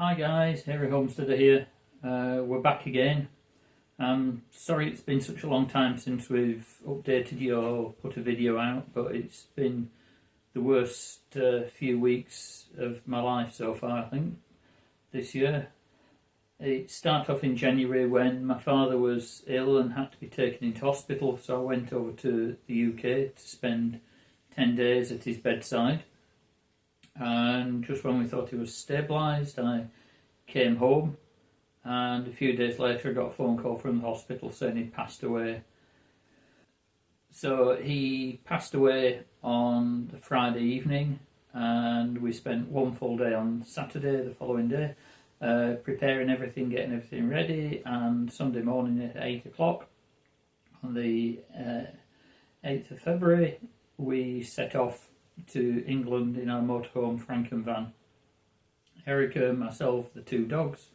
Hi guys, Harry Homesteader here. We're back again. Sorry it's been such a long time since we've updated you or put a video out, but it's been the worst few weeks of my life so far, I think, this year. It started off in January when my father was ill and had to be taken into hospital, so I went over to the UK to spend 10 days at his bedside. And just when we thought he was stabilised, I came home, and a few days later I got a phone call from the hospital saying he'd passed away. So he passed away on the Friday evening, and we spent one full day on Saturday, the following day, preparing everything, getting everything ready, and Sunday morning at 8 o'clock on the 8th of February we set off to England in our motorhome Frankenvan. Erica, myself, the two dogs,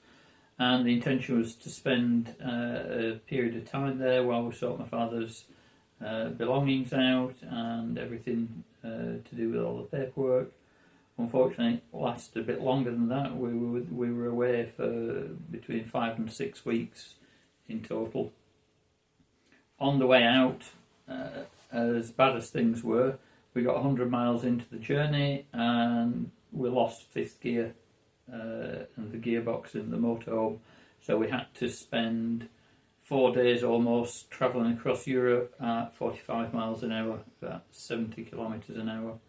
and the intention was to spend a period of time there while we sort my father's belongings out and everything to do with all the paperwork. Unfortunately, it lasted a bit longer than that. We were away for between 5 and 6 weeks in total. On the way out, as bad as things were, we got 100 miles into the journey and we lost fifth gear and the gearbox in the motorhome. So we had to spend 4 days almost travelling across Europe at 45 miles an hour, about 70 kilometres an hour.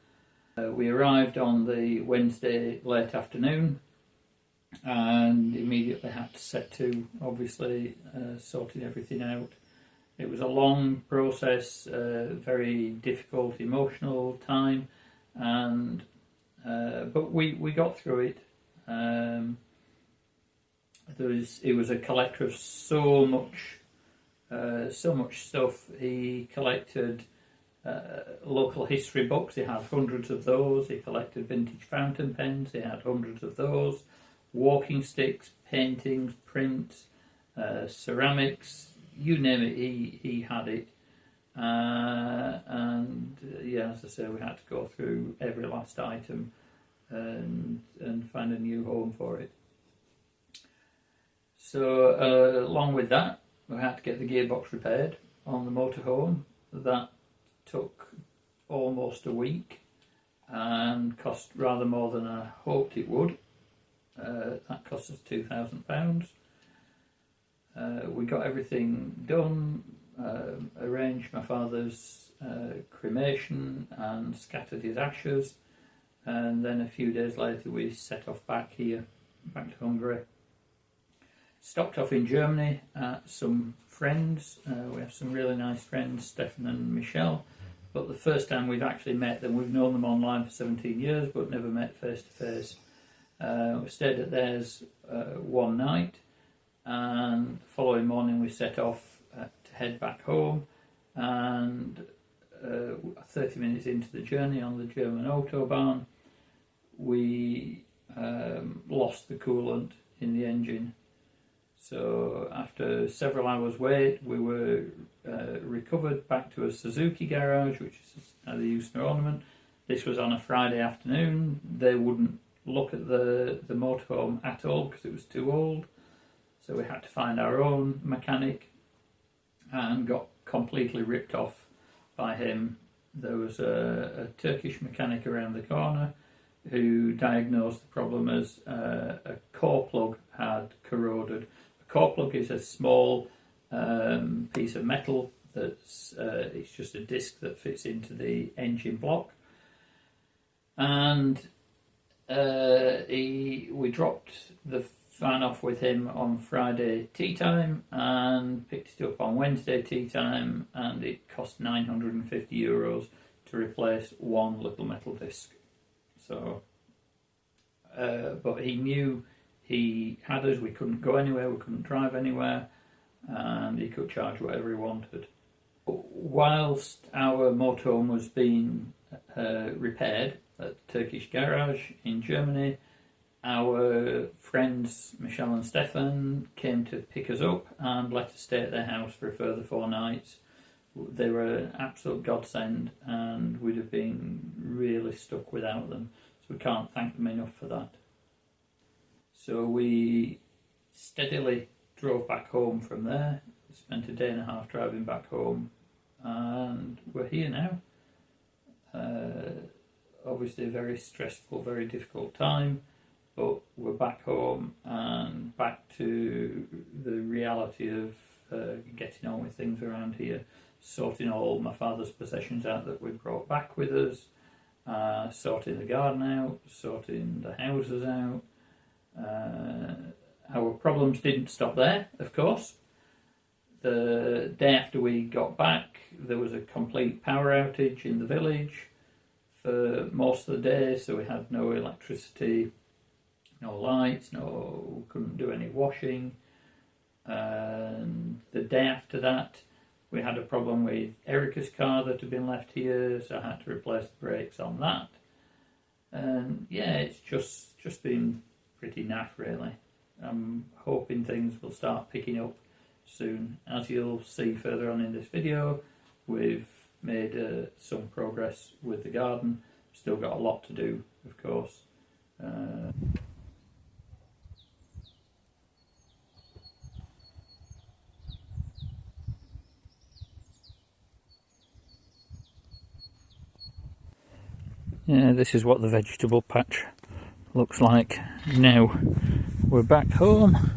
We arrived on the Wednesday late afternoon and immediately had to set to, obviously, sorting everything out. It was a long process, very difficult, emotional time, and but we got through it. He was a collector of so much stuff. He collected local history books. He had hundreds of those. He collected vintage fountain pens. He had hundreds of those. Walking sticks, paintings, prints, ceramics. You name it, he had it. And yeah, as I say, we had to go through every last item and find a new home for it. So along with that, we had to get the gearbox repaired on the motorhome. That took almost a week and cost rather more than I hoped it would. That cost us £2,000. We got everything done, arranged my father's cremation and scattered his ashes, and then a few days later we set off back here, back to Hungary. Stopped off in Germany at some friends. We have some really nice friends, Stefan and Michelle, but the first time we've actually met them. We've known them online for 17 years but never met face to face. We stayed at theirs one night, and the following morning we set off to head back home, and 30 minutes into the journey on the German autobahn we lost the coolant in the engine. So after several hours wait we were recovered back to a Suzuki garage, which is how they use no ornament. This was on a Friday afternoon. They wouldn't look at the motorhome at all because it was too old. So we had to find our own mechanic and got completely ripped off by him. There was a Turkish mechanic around the corner who diagnosed the problem as a core plug had corroded. A core plug is a small piece of metal that's it's just a disc that fits into the engine block. And we dropped the fan off with him on Friday tea time and picked it up on Wednesday tea time, and it cost €950 to replace one little metal disc. So, but he knew he had us. We couldn't go anywhere, we couldn't drive anywhere, and he could charge whatever he wanted. Whilst our motorhome was being repaired at the Turkish garage in Germany, our friends Michelle and Stefan came to pick us up and let us stay at their house for a further 4 nights. They were an absolute godsend, and we'd have been really stuck without them, so we can't thank them enough for that. So we steadily drove back home from there, spent a day and a half driving back home, and we're here now. Obviously a very stressful, very difficult time, but we're back home and back to the reality of getting on with things around here, sorting all my father's possessions out that we brought back with us, sorting the garden out, sorting the houses out. Our problems didn't stop there, of course. The day after we got back, there was a complete power outage in the village for most of the day, so we had no electricity, no lights, couldn't do any washing. And the day after that, we had a problem with Erica's car that had been left here, so I had to replace the brakes on that. And yeah, it's just been pretty naff, really. I'm hoping things will start picking up soon. As you'll see further on in this video, we've made some progress with the garden. Still got a lot to do, of course. Yeah, this is what the vegetable patch looks like now. We're back home.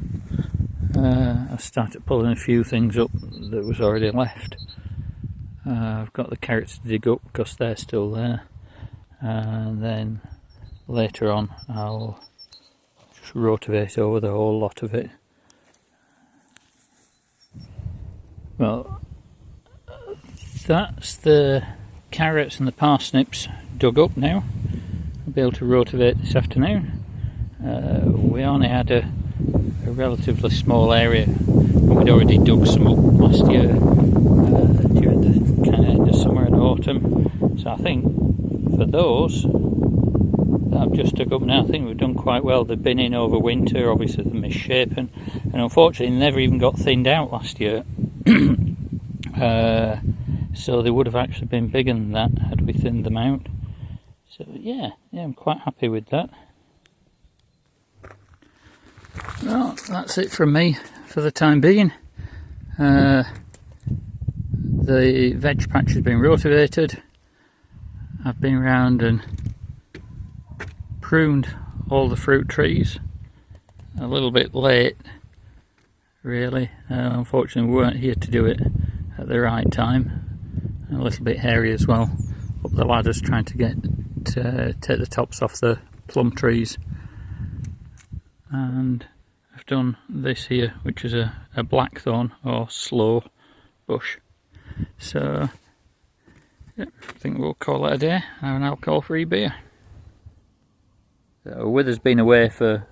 I started pulling a few things up that was already left. I've got the carrots to dig up because they're still there, and then later on I'll just rotivate over the whole lot of it. Well, that's the carrots and the parsnips dug up now. I'll be able to rotivate this afternoon. We only had a relatively small area, and we'd already dug some up last year during the kind of end of summer and autumn. So I think for those that I've just dug up now, I think we've done quite well. They've been in over winter, obviously they're misshapen, and unfortunately never even got thinned out last year. So they would have actually been bigger than that had we thinned them out. So yeah, I'm quite happy with that. Well, that's it from me for the time being. The veg patch has been rotivated. I've been around and pruned all the fruit trees. A little bit late, really. Unfortunately, we weren't here to do it at the right time. A little bit hairy as well. Up the ladders trying to take the tops off the plum trees. And I've done this here, which is a blackthorn or sloe bush. So yeah, I think we'll call it a day. Have an alcohol-free beer. So with us being away for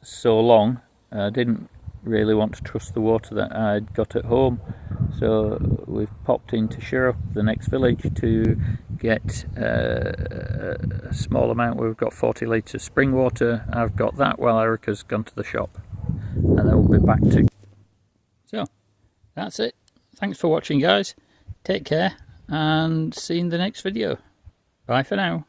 so long, I didn't really want to trust the water that I'd got at home, so we've popped into Shiro, the next village, to get a small amount. We've got 40 litres spring water. I've got that while Erica's gone to the shop, and then we'll be back to. So that's it. Thanks for watching, guys. Take care and see you in the next video. Bye for now.